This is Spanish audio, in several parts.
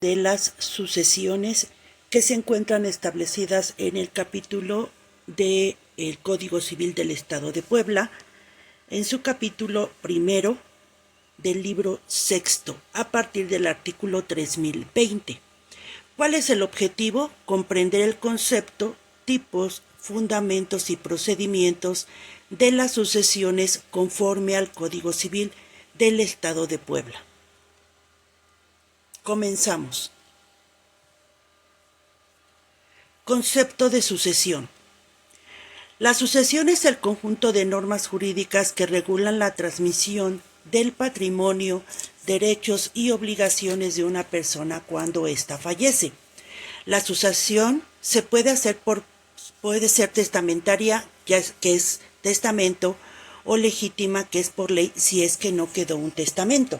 de las sucesiones que se encuentran establecidas en el capítulo del Código Civil del Estado de Puebla, en su capítulo primero del libro sexto, a partir del artículo 3020. ¿Cuál es el objetivo? Comprender el concepto, tipos, fundamentos y procedimientos de las sucesiones conforme al Código Civil del Estado de Puebla. Comenzamos. Concepto de sucesión. La sucesión es el conjunto de normas jurídicas que regulan la transmisión del patrimonio, derechos y obligaciones de una persona cuando ésta fallece. La sucesión se puede ser testamentaria, que es testamento, o legítima, que es por ley, si es que no quedó un testamento.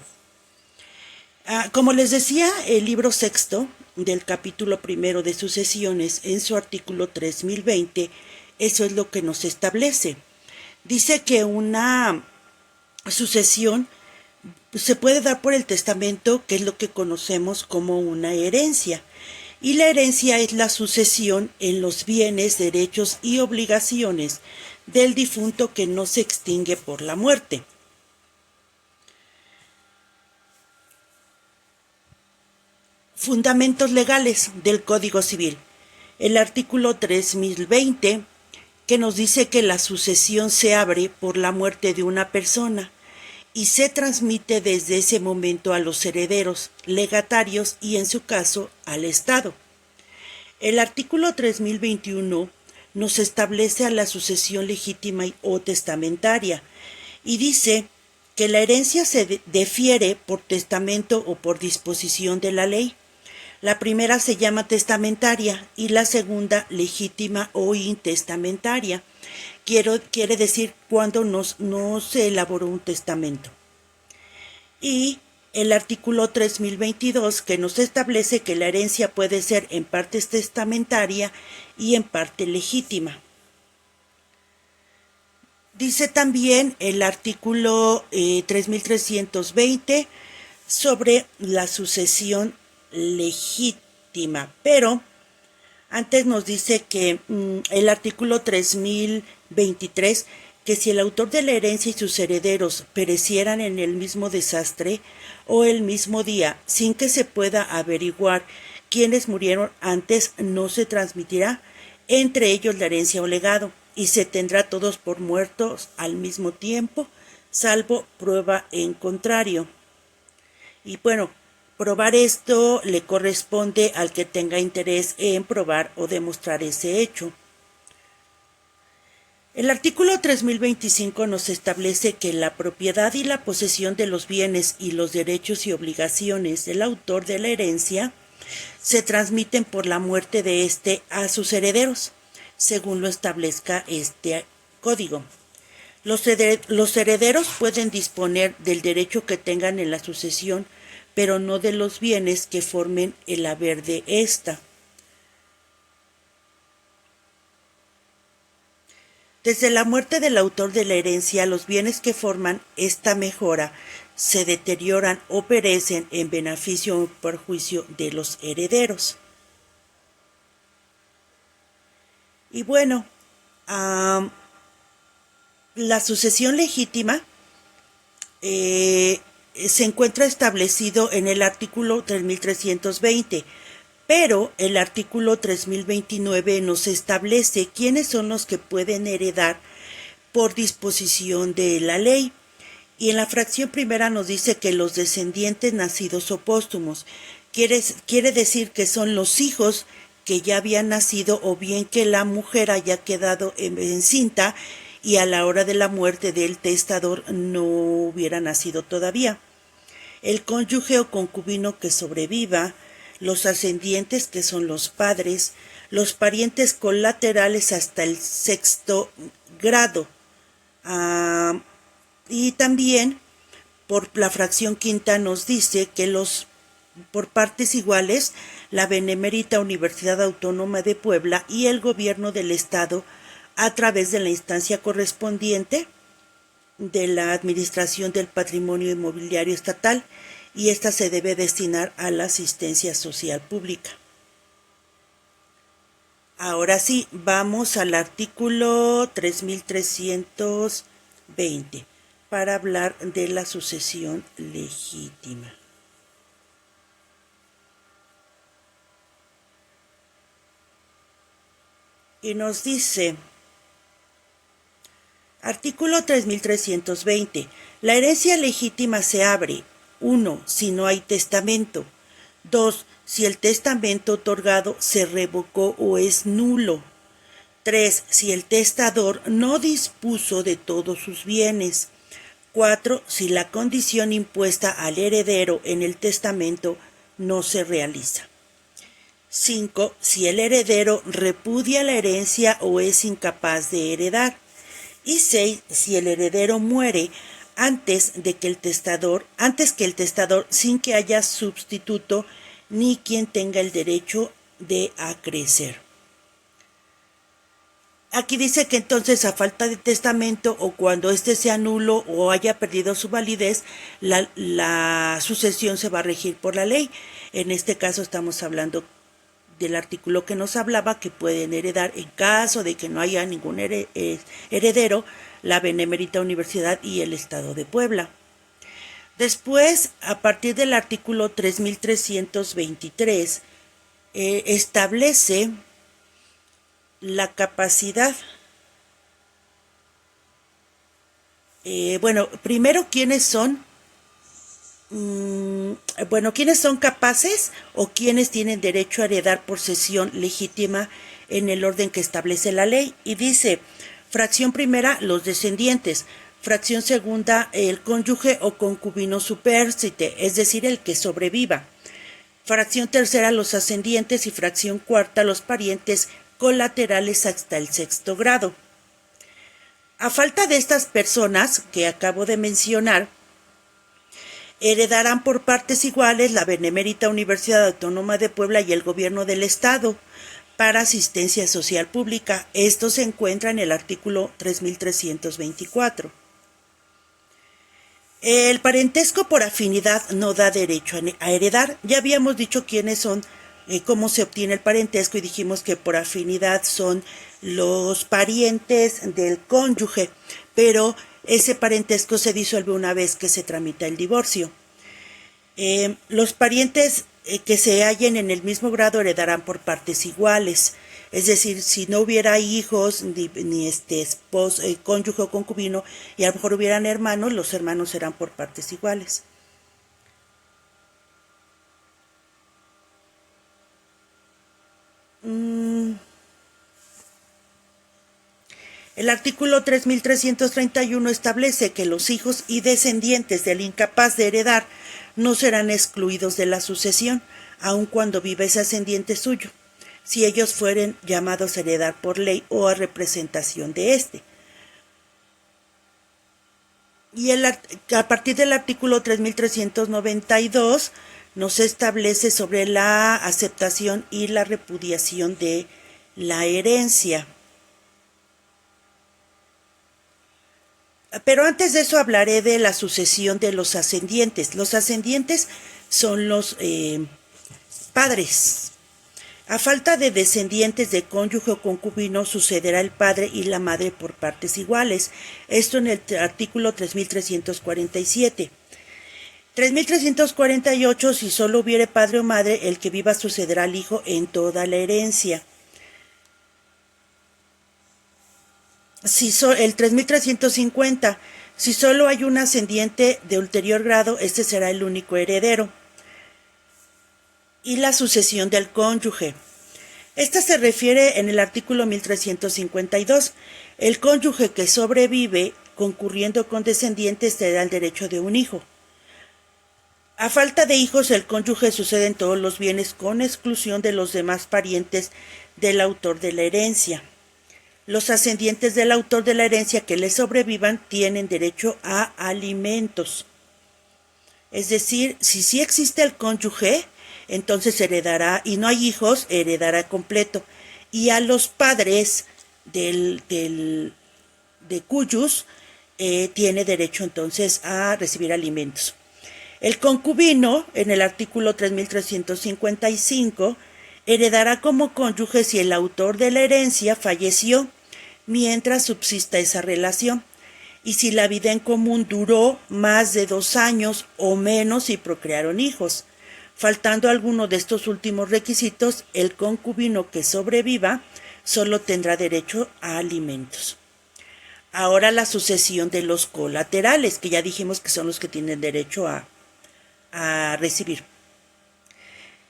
Como les decía, el libro sexto del capítulo primero de sucesiones, en su artículo 3020, eso es lo que nos establece. Dice que una sucesión se puede dar por el testamento, que es lo que conocemos como una herencia. Y la herencia es la sucesión en los bienes, derechos y obligaciones del difunto que no se extingue por la muerte. Fundamentos legales del Código Civil. El artículo 3020, que nos dice que la sucesión se abre por la muerte de una persona y se transmite desde ese momento a los herederos, legatarios y, en su caso, al Estado. El artículo 3021 nos establece a la sucesión legítima o testamentaria y dice que la herencia se difiere por testamento o por disposición de la ley. La primera se llama testamentaria y la segunda legítima o intestamentaria. Quiere decir cuando no se elaboró un testamento. Y el artículo 3022, que nos establece que la herencia puede ser en parte testamentaria y en parte legítima. Dice también el artículo 3320 sobre la sucesión legítima, pero antes nos dice que el artículo 3023, que si el autor de la herencia y sus herederos perecieran en el mismo desastre o el mismo día, sin que se pueda averiguar quiénes murieron antes, no se transmitirá entre ellos la herencia o legado, y se tendrá todos por muertos al mismo tiempo, salvo prueba en contrario. Y bueno, probar esto le corresponde al que tenga interés en probar o demostrar ese hecho. El artículo 3025 nos establece que la propiedad y la posesión de los bienes y los derechos y obligaciones del autor de la herencia se transmiten por la muerte de éste a sus herederos, según lo establezca este código. Los herederos pueden disponer del derecho que tengan en la sucesión, pero no de los bienes que formen el haber de ésta. Desde la muerte del autor de la herencia, los bienes que forman esta mejora se deterioran o perecen en beneficio o perjuicio de los herederos. Y bueno, la sucesión legítima se encuentra establecido en el artículo 3320, pero el artículo 3029 nos establece quiénes son los que pueden heredar por disposición de la ley. Y en la fracción primera nos dice que los descendientes nacidos o póstumos, quiere decir que son los hijos que ya habían nacido o bien que la mujer haya quedado encinta y a la hora de la muerte del testador no hubiera nacido todavía. El cónyuge o concubino que sobreviva, los ascendientes, que son los padres, los parientes colaterales hasta el sexto grado. Y también por la fracción quinta nos dice que por partes iguales, la Benemérita Universidad Autónoma de Puebla y el gobierno del estado, a través de la instancia correspondiente de la Administración del Patrimonio Inmobiliario Estatal, y esta se debe destinar a la asistencia social pública. Ahora sí, vamos al artículo 3320 para hablar de la sucesión legítima. Y nos dice, artículo 3320, la herencia legítima se abre, 1, si no hay testamento, 2, si el testamento otorgado se revocó o es nulo, 3, si el testador no dispuso de todos sus bienes, 4, si la condición impuesta al heredero en el testamento no se realiza. 5. Si el heredero repudia la herencia o es incapaz de heredar. Y 6. Si el heredero muere antes que el testador, sin que haya sustituto ni quien tenga el derecho de acrecer. Aquí dice que entonces a falta de testamento o cuando éste sea nulo o haya perdido su validez, la sucesión se va a regir por la ley. En este caso estamos hablando del artículo que nos hablaba que pueden heredar en caso de que no haya ningún heredero, la Benemérita Universidad y el Estado de Puebla. Después, a partir del artículo 3323, establece la capacidad. Primero, ¿quiénes son? ¿Quiénes son capaces o quiénes tienen derecho a heredar por cesión legítima en el orden que establece la ley? Y dice, fracción primera, los descendientes. Fracción segunda, el cónyuge o concubino supérstite, es decir, el que sobreviva. Fracción tercera, los ascendientes. Y fracción cuarta, los parientes colaterales hasta el 6º grado. A falta de estas personas que acabo de mencionar, heredarán por partes iguales la Benemérita Universidad Autónoma de Puebla y el Gobierno del Estado para asistencia social pública. Esto se encuentra en el artículo 3324. El parentesco por afinidad no da derecho a heredar. Ya habíamos dicho quiénes son, cómo se obtiene el parentesco y dijimos que por afinidad son los parientes del cónyuge, pero ese parentesco se disuelve una vez que se tramita el divorcio. Los parientes que se hallen en el mismo grado heredarán por partes iguales. Es decir, si no hubiera hijos, ni esposo, cónyuge o concubino, y a lo mejor hubieran hermanos, los hermanos serán por partes iguales. El artículo 3331 establece que los hijos y descendientes del incapaz de heredar no serán excluidos de la sucesión, aun cuando viva ese ascendiente suyo, si ellos fueren llamados a heredar por ley o a representación de éste. Y a partir del artículo 3392 nos establece sobre la aceptación y la repudiación de la herencia. Pero antes de eso hablaré de la sucesión de los ascendientes. Los ascendientes son los padres. A falta de descendientes de cónyuge o concubino, sucederá el padre y la madre por partes iguales. Esto en el artículo 3347. 3348, si solo hubiere padre o madre, el que viva sucederá al hijo en toda la herencia. El 3350, si solo hay un ascendiente de ulterior grado, este será el único heredero. Y la sucesión del cónyuge. Esta se refiere en el artículo 1352. El cónyuge que sobrevive, concurriendo con descendientes, tendrá el derecho de un hijo. A falta de hijos, el cónyuge sucede en todos los bienes, con exclusión de los demás parientes del autor de la herencia. Los ascendientes del autor de la herencia que le sobrevivan tienen derecho a alimentos. Es decir, si sí existe el cónyuge, entonces heredará, y no hay hijos, heredará completo. Y a los padres de cuyos tiene derecho entonces a recibir alimentos. El concubino, en el artículo 3355, heredará como cónyuge si el autor de la herencia falleció mientras subsista esa relación, y si la vida en común duró más de 2 años o menos y procrearon hijos. Faltando alguno de estos últimos requisitos, el concubino que sobreviva solo tendrá derecho a alimentos. Ahora la sucesión de los colaterales, que ya dijimos que son los que tienen derecho a recibir.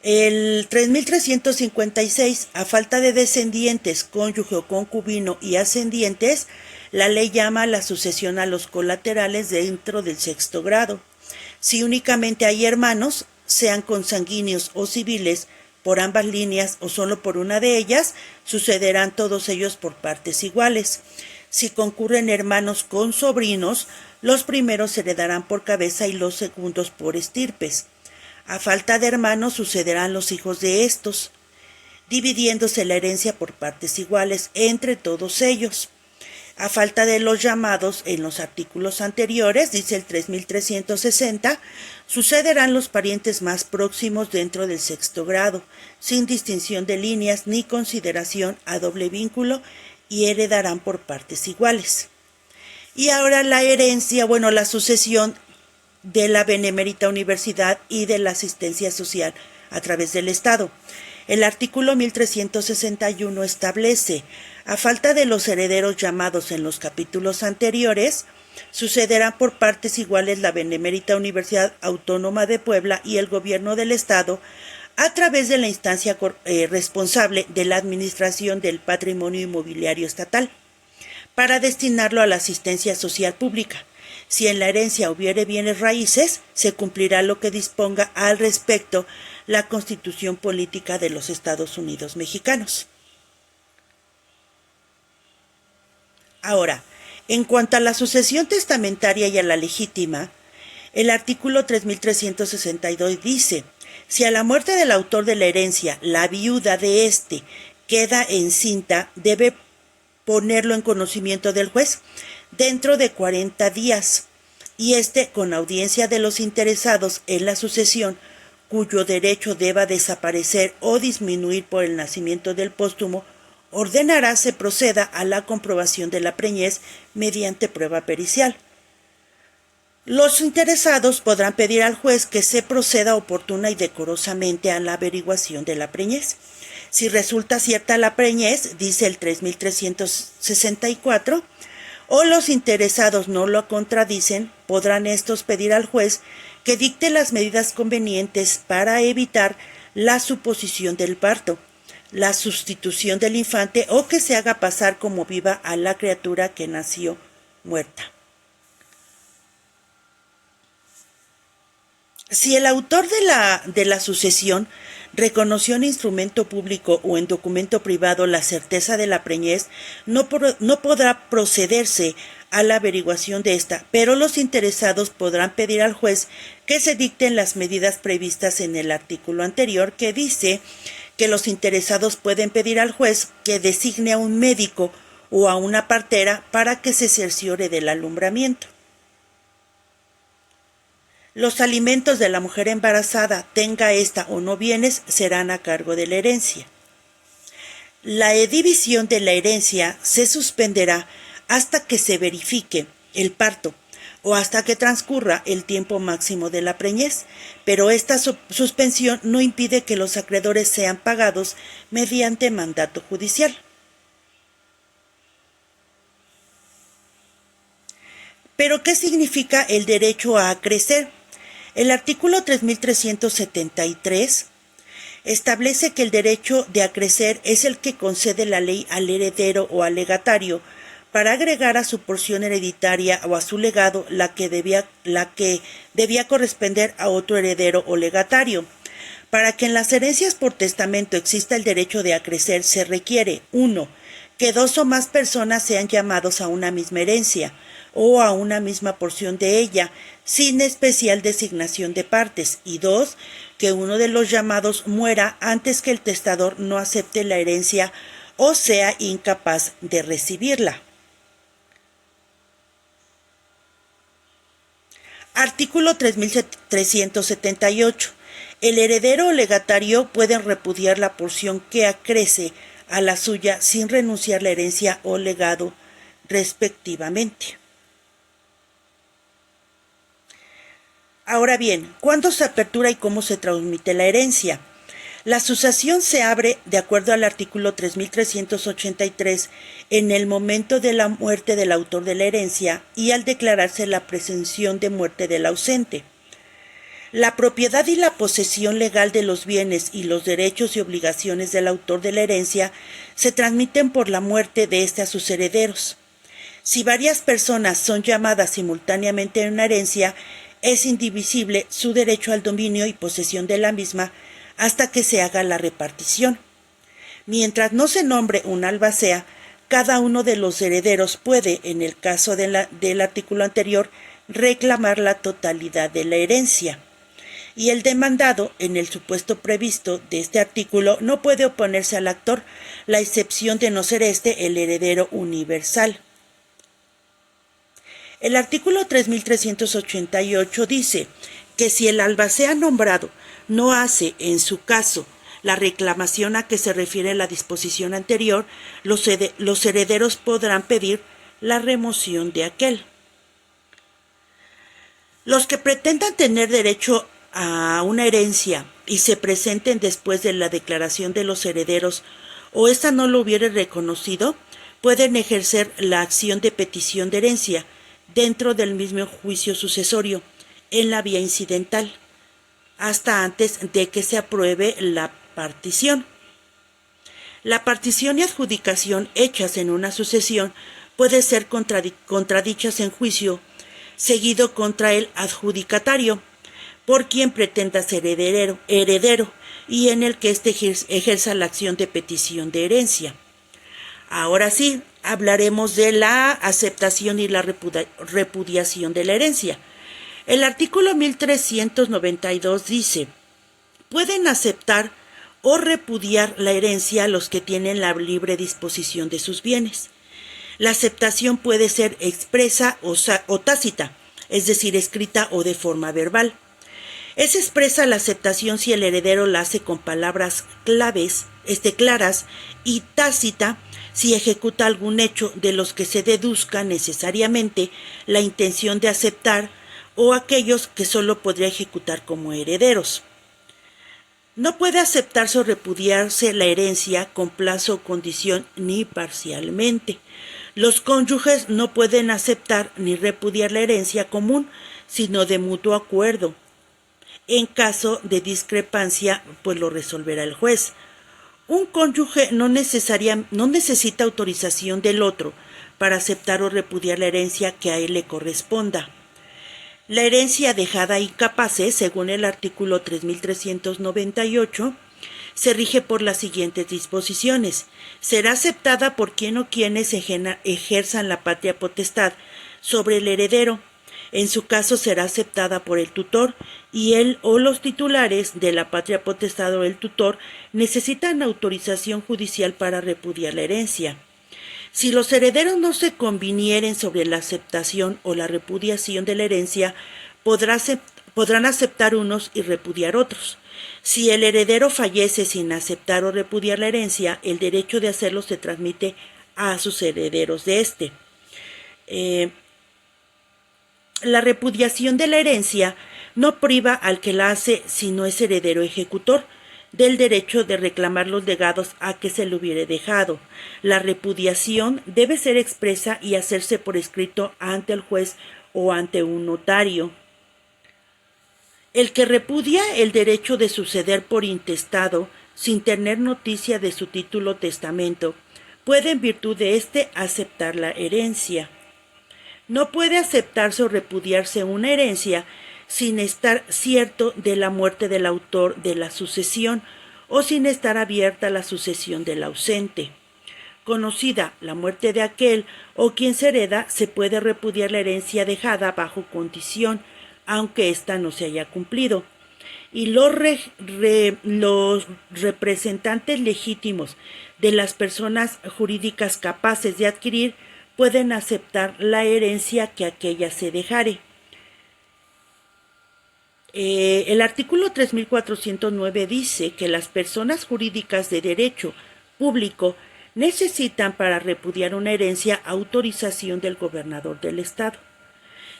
El 3356, a falta de descendientes, cónyuge o concubino y ascendientes, la ley llama a la sucesión a los colaterales dentro del 6º grado. Si únicamente hay hermanos, sean consanguíneos o civiles, por ambas líneas o solo por una de ellas, sucederán todos ellos por partes iguales. Si concurren hermanos con sobrinos, los primeros heredarán por cabeza y los segundos por estirpes. A falta de hermanos sucederán los hijos de estos, dividiéndose la herencia por partes iguales entre todos ellos. A falta de los llamados en los artículos anteriores, dice el 3360, sucederán los parientes más próximos dentro del 6º grado, sin distinción de líneas ni consideración a doble vínculo, y heredarán por partes iguales. Y ahora la herencia, la sucesión de la Benemérita Universidad y de la asistencia social a través del Estado. El artículo 1361 establece, a falta de los herederos llamados en los capítulos anteriores, sucederán por partes iguales la Benemérita Universidad Autónoma de Puebla y el Gobierno del Estado a través de la instancia responsable de la administración del patrimonio inmobiliario estatal, para destinarlo a la asistencia social pública. Si en la herencia hubiere bienes raíces, se cumplirá lo que disponga al respecto la Constitución Política de los Estados Unidos Mexicanos. Ahora, en cuanto a la sucesión testamentaria y a la legítima, el artículo 3362 dice: si a la muerte del autor de la herencia, la viuda de éste queda encinta, debe ponerlo en conocimiento del juez dentro de 40 días, y con audiencia de los interesados en la sucesión, cuyo derecho deba desaparecer o disminuir por el nacimiento del póstumo, ordenará se proceda a la comprobación de la preñez mediante prueba pericial. Los interesados podrán pedir al juez que se proceda oportuna y decorosamente a la averiguación de la preñez. Si resulta cierta la preñez, dice el 3364, o los interesados no lo contradicen, podrán estos pedir al juez que dicte las medidas convenientes para evitar la suposición del parto, la sustitución del infante o que se haga pasar como viva a la criatura que nació muerta. Si el autor de la sucesión reconoció en instrumento público o en documento privado la certeza de la preñez, no podrá procederse a la averiguación de esta, pero los interesados podrán pedir al juez que se dicten las medidas previstas en el artículo anterior, que dice que los interesados pueden pedir al juez que designe a un médico o a una partera para que se cerciore del alumbramiento. Los alimentos de la mujer embarazada, tenga esta o no bienes, serán a cargo de la herencia. La división de la herencia se suspenderá hasta que se verifique el parto o hasta que transcurra el tiempo máximo de la preñez, pero esta suspensión no impide que los acreedores sean pagados mediante mandato judicial. ¿Pero qué significa el derecho a acrecer? El artículo 3373 establece que el derecho de acrecer es el que concede la ley al heredero o al legatario para agregar a su porción hereditaria o a su legado la que debía corresponder a otro heredero o legatario. Para que en las herencias por testamento exista el derecho de acrecer, se requiere 1. Que 2 o más personas sean llamados a una misma herencia o a una misma porción de ella, sin especial designación de partes, y 2. Que uno de los llamados muera antes que el testador no acepte la herencia o sea incapaz de recibirla. Artículo 3378. El heredero o legatario puede repudiar la porción que acrece a la suya sin renunciar la herencia o legado, respectivamente. Ahora bien, ¿cuándo se apertura y cómo se transmite la herencia? La sucesión se abre, de acuerdo al artículo 3383, en el momento de la muerte del autor de la herencia y al declararse la presunción de muerte del ausente. La propiedad y la posesión legal de los bienes y los derechos y obligaciones del autor de la herencia se transmiten por la muerte de éste a sus herederos. Si varias personas son llamadas simultáneamente en una herencia, es indivisible su derecho al dominio y posesión de la misma hasta que se haga la repartición. Mientras no se nombre un albacea, cada uno de los herederos puede, en el caso del artículo anterior, reclamar la totalidad de la herencia. Y el demandado, en el supuesto previsto de este artículo, no puede oponerse al actor, la excepción de no ser éste el heredero universal. El artículo 3388 dice que si el albacea nombrado no hace, en su caso, la reclamación a que se refiere la disposición anterior, los herederos podrán pedir la remoción de aquel. Los que pretendan tener derecho a una herencia y se presenten después de la declaración de los herederos o ésta no lo hubiere reconocido, pueden ejercer la acción de petición de herencia dentro del mismo juicio sucesorio, en la vía incidental, hasta antes de que se apruebe la partición. La partición y adjudicación hechas en una sucesión puede ser contradichas en juicio, seguido contra el adjudicatario, por quien pretenda ser heredero y en el que éste ejerza la acción de petición de herencia. Ahora sí, hablaremos de la aceptación y la repudiación de la herencia. El artículo 1392 dice: pueden aceptar o repudiar la herencia los que tienen la libre disposición de sus bienes. La aceptación puede ser expresa o tácita, es decir, escrita o de forma verbal. Es expresa la aceptación si el heredero la hace con palabras claras, y tácita si ejecuta algún hecho de los que se deduzca necesariamente la intención de aceptar o aquellos que sólo podría ejecutar como herederos. No puede aceptarse o repudiarse la herencia con plazo o condición ni parcialmente. Los cónyuges no pueden aceptar ni repudiar la herencia común, sino de mutuo acuerdo. En caso de discrepancia, pues lo resolverá el juez. Un cónyuge no necesita autorización del otro para aceptar o repudiar la herencia que a él le corresponda. La herencia dejada incapace, según el artículo 3398, se rige por las siguientes disposiciones. Será aceptada por quien o quienes ejerzan la patria potestad sobre el heredero. En su caso será aceptada por el tutor y él o los titulares de la patria potestad o el tutor necesitan autorización judicial para repudiar la herencia. Si los herederos no se convinieren sobre la aceptación o la repudiación de la herencia, podrán aceptar unos y repudiar otros. Si el heredero fallece sin aceptar o repudiar la herencia, el derecho de hacerlo se transmite a sus herederos de éste. La repudiación de la herencia no priva al que la hace, si no es heredero ejecutor, del derecho de reclamar los legados a que se le hubiere dejado. La repudiación debe ser expresa y hacerse por escrito ante el juez o ante un notario. El que repudia el derecho de suceder por intestado, sin tener noticia de su título o testamento, puede en virtud de éste aceptar la herencia. No puede aceptarse o repudiarse una herencia sin estar cierto de la muerte del autor de la sucesión o sin estar abierta la sucesión del ausente. Conocida la muerte de aquel o quien se hereda, se puede repudiar la herencia dejada bajo condición, aunque ésta no se haya cumplido. Y los representantes legítimos de las personas jurídicas capaces de adquirir pueden aceptar la herencia que aquella se dejare. El artículo 3409 dice que las personas jurídicas de derecho público necesitan para repudiar una herencia autorización del gobernador del estado.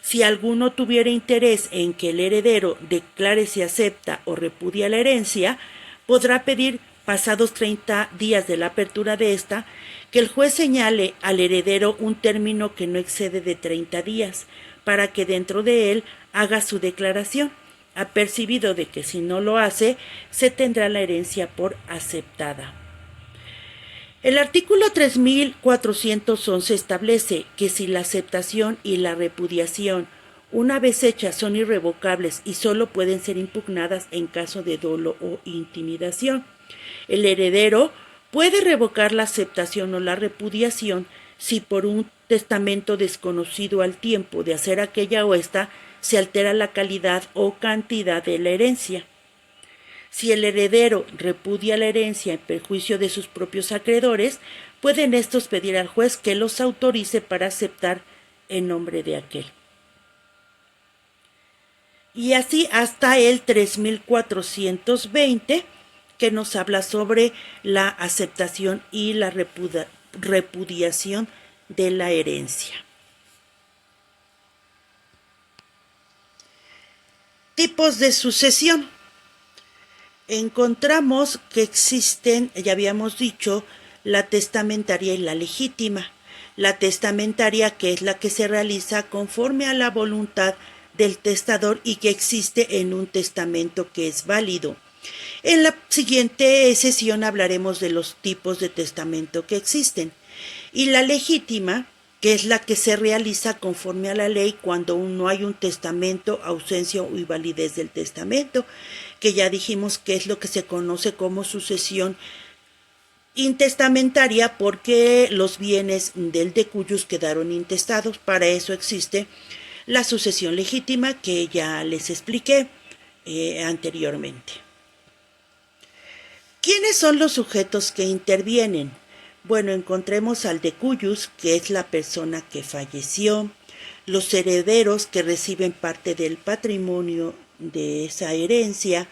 Si alguno tuviera interés en que el heredero declare si acepta o repudia la herencia, podrá pedir, pasados 30 días de la apertura de esta, que el juez señale al heredero un término que no excede de 30 días, para que dentro de él haga su declaración, apercibido de que si no lo hace, se tendrá la herencia por aceptada. El artículo 3411 establece que si la aceptación y la repudiación, una vez hechas, son irrevocables y solo pueden ser impugnadas en caso de dolo o intimidación, el heredero puede revocar la aceptación o la repudiación si por un testamento desconocido al tiempo de hacer aquella o esta se altera la calidad o cantidad de la herencia. Si el heredero repudia la herencia en perjuicio de sus propios acreedores, pueden estos pedir al juez que los autorice para aceptar en nombre de aquel. Y así hasta el 3420, que nos habla sobre la aceptación y la repudiación de la herencia. Tipos de sucesión. Encontramos que existen, ya habíamos dicho, la testamentaria y la legítima. La testamentaria, que es la que se realiza conforme a la voluntad del testador y que existe en un testamento que es válido. En la siguiente sesión hablaremos de los tipos de testamento que existen. Y la legítima, que es la que se realiza conforme a la ley cuando no hay un testamento, ausencia o invalidez del testamento, que ya dijimos que es lo que se conoce como sucesión intestamentaria, porque los bienes del decuyus quedaron intestados. Para eso existe la sucesión legítima, que ya les expliqué anteriormente. ¿Quiénes son los sujetos que intervienen? Bueno, encontremos al decuyus, que es la persona que falleció, los herederos que reciben parte del patrimonio de esa herencia,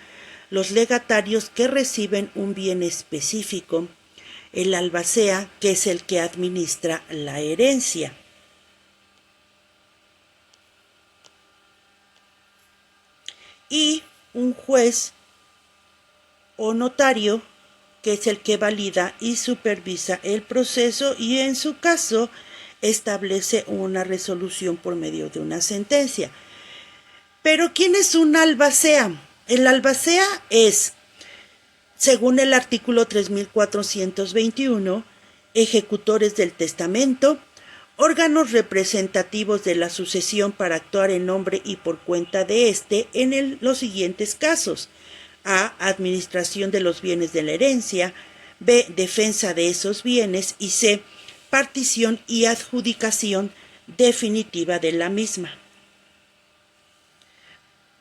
los legatarios que reciben un bien específico, el albacea, que es el que administra la herencia. Y un juez o notario, que es el que valida y supervisa el proceso y en su caso establece una resolución por medio de una sentencia. Pero ¿quién es un albacea? El albacea es, según el artículo 3421, ejecutores del testamento, órganos representativos de la sucesión para actuar en nombre y por cuenta de éste en los siguientes casos: A. Administración de los bienes de la herencia. B. Defensa de esos bienes. Y C. Partición y adjudicación definitiva de la misma.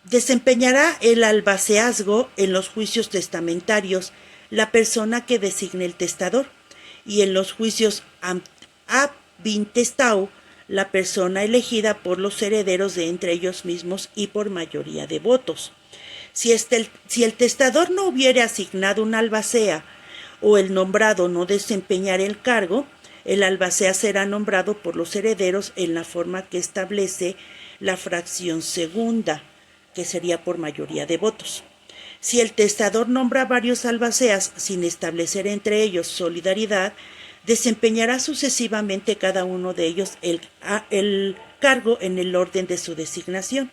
Desempeñará el albaceazgo en los juicios testamentarios la persona que designe el testador, y en los juicios ab intestau la persona elegida por los herederos de entre ellos mismos y por mayoría de votos. Si el testador no hubiere asignado un albacea o el nombrado no desempeñara el cargo, el albacea será nombrado por los herederos en la forma que establece la fracción segunda, que sería por mayoría de votos. Si el testador nombra varios albaceas sin establecer entre ellos solidaridad, desempeñará sucesivamente cada uno de ellos el cargo en el orden de su designación.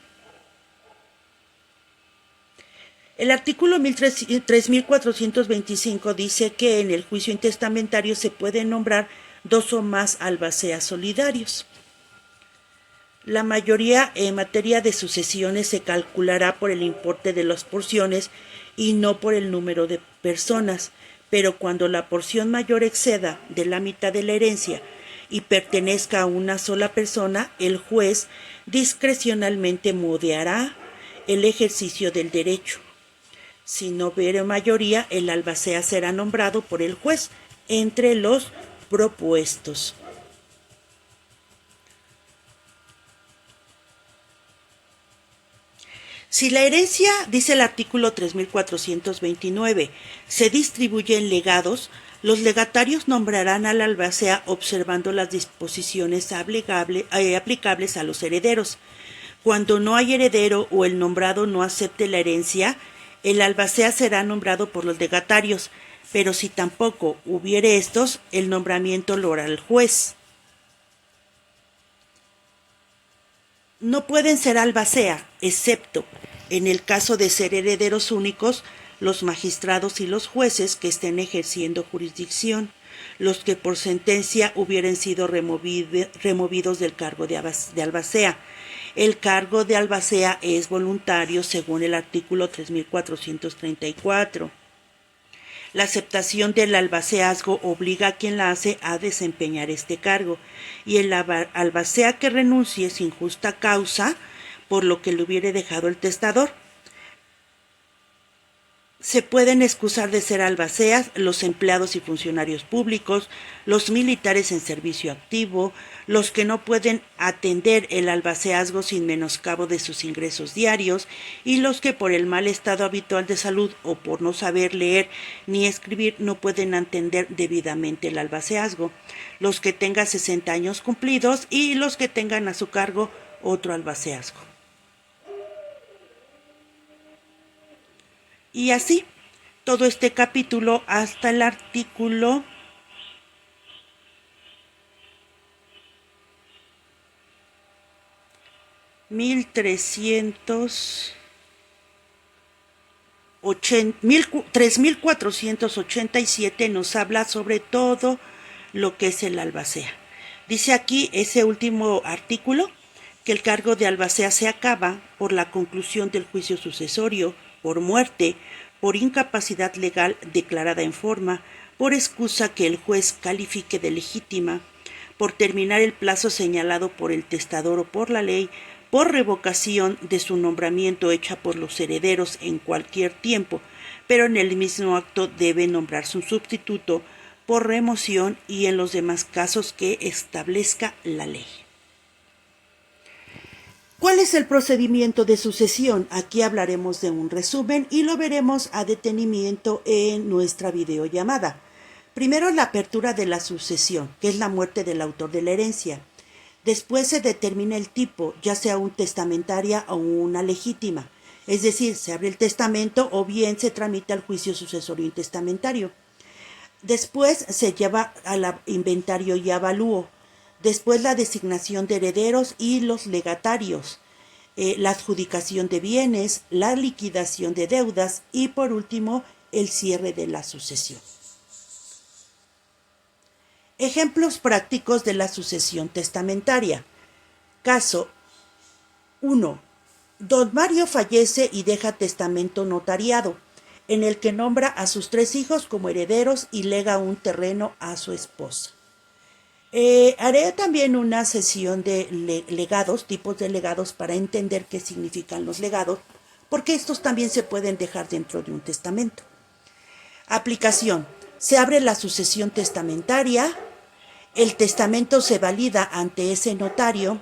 El artículo 3425 dice que en el juicio intestamentario se pueden nombrar 2 o más albaceas solidarios. La mayoría en materia de sucesiones se calculará por el importe de las porciones y no por el número de personas, pero cuando la porción mayor exceda de la mitad de la herencia y pertenezca a una sola persona, el juez discrecionalmente moderará el ejercicio del derecho. Si no hubiere mayoría, el albacea será nombrado por el juez entre los propuestos. Si la herencia, dice el artículo 3429, se distribuye en legados, los legatarios nombrarán al albacea observando las disposiciones aplicables a los herederos. Cuando no hay heredero o el nombrado no acepte la herencia, el albacea será nombrado por los legatarios, pero si tampoco hubiere estos, el nombramiento lo hará el juez. No pueden ser albacea, excepto en el caso de ser herederos únicos, los magistrados y los jueces que estén ejerciendo jurisdicción, los que por sentencia hubieran sido removidos del cargo de albacea. El cargo de albacea es voluntario según el artículo 3434. La aceptación del albaceazgo obliga a quien la hace a desempeñar este cargo, y el albacea que renuncie sin justa causa, por lo que le hubiere dejado el testador. Se pueden excusar de ser albaceas los empleados y funcionarios públicos, los militares en servicio activo, los que no pueden atender el albaceazgo sin menoscabo de sus ingresos diarios, y los que por el mal estado habitual de salud o por no saber leer ni escribir no pueden atender debidamente el albaceazgo, los que tengan 60 años cumplidos y los que tengan a su cargo otro albaceazgo. Y así, todo este capítulo hasta el artículo 3487 nos habla sobre todo lo que es el albacea. Dice aquí ese último artículo que el cargo de albacea se acaba por la conclusión del juicio sucesorio, por muerte, por incapacidad legal declarada en forma, por excusa que el juez califique de legítima, por terminar el plazo señalado por el testador o por la ley, por revocación de su nombramiento hecha por los herederos en cualquier tiempo, pero en el mismo acto debe nombrarse un sustituto, por remoción y en los demás casos que establezca la ley. ¿Cuál es el procedimiento de sucesión? Aquí hablaremos de un resumen y lo veremos a detenimiento en nuestra videollamada. Primero, la apertura de la sucesión, que es la muerte del autor de la herencia. Después se determina el tipo, ya sea un testamentaria o una legítima. Es decir, se abre el testamento o bien se tramita el juicio sucesorio intestamentario. Después se lleva al inventario y avalúo. Después la designación de herederos y los legatarios, la adjudicación de bienes, la liquidación de deudas y por último el cierre de la sucesión. Ejemplos prácticos de la sucesión testamentaria. Caso 1. Don Mario fallece y deja testamento notariado, en el que nombra a sus 3 hijos como herederos y lega un terreno a su esposa. Haré también una sesión de legados, tipos de legados, para entender qué significan los legados, porque estos también se pueden dejar dentro de un testamento. Aplicación. Se abre la sucesión testamentaria, el testamento se valida ante ese notario,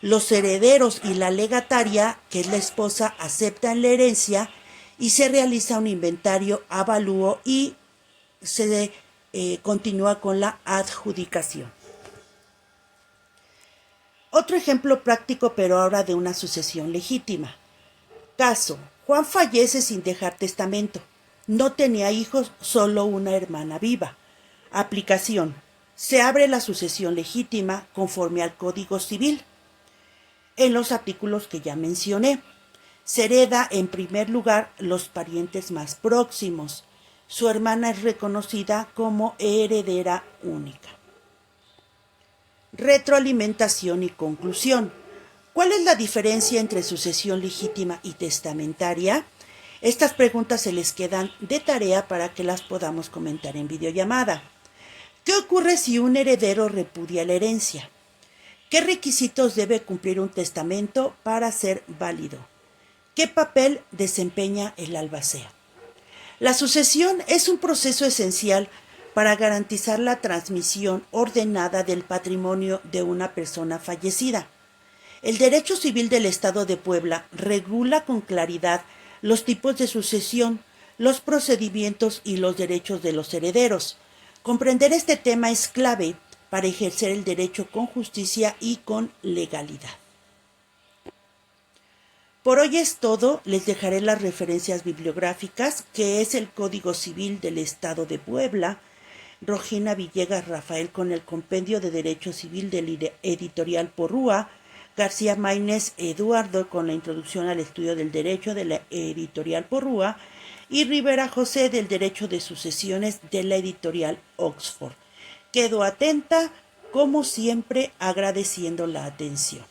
los herederos y la legataria, que es la esposa, aceptan la herencia y se realiza un inventario, avalúo y se continúa con la adjudicación. Otro ejemplo práctico, pero ahora de una sucesión legítima. Caso: Juan fallece sin dejar testamento. No tenía hijos, solo una hermana viva. Aplicación. Se abre la sucesión legítima conforme al Código Civil. En los artículos que ya mencioné, se hereda en primer lugar los parientes más próximos. Su hermana es reconocida como heredera única. Retroalimentación y conclusión. ¿Cuál es la diferencia entre sucesión legítima y testamentaria? Estas preguntas se les quedan de tarea para que las podamos comentar en videollamada. ¿Qué ocurre si un heredero repudia la herencia? ¿Qué requisitos debe cumplir un testamento para ser válido? ¿Qué papel desempeña el albacea? La sucesión es un proceso esencial para garantizar la transmisión ordenada del patrimonio de una persona fallecida. El derecho civil del Estado de Puebla regula con claridad los tipos de sucesión, los procedimientos y los derechos de los herederos. Comprender este tema es clave para ejercer el derecho con justicia y con legalidad. Por hoy es todo, les dejaré las referencias bibliográficas, que es el Código Civil del Estado de Puebla, Rogina Villegas Rafael con el Compendio de Derecho Civil del Editorial Porrúa, García Maínez Eduardo con la Introducción al Estudio del Derecho de la Editorial Porrúa y Rivera José del Derecho de Sucesiones de la Editorial Oxford. Quedo atenta, como siempre, agradeciendo la atención.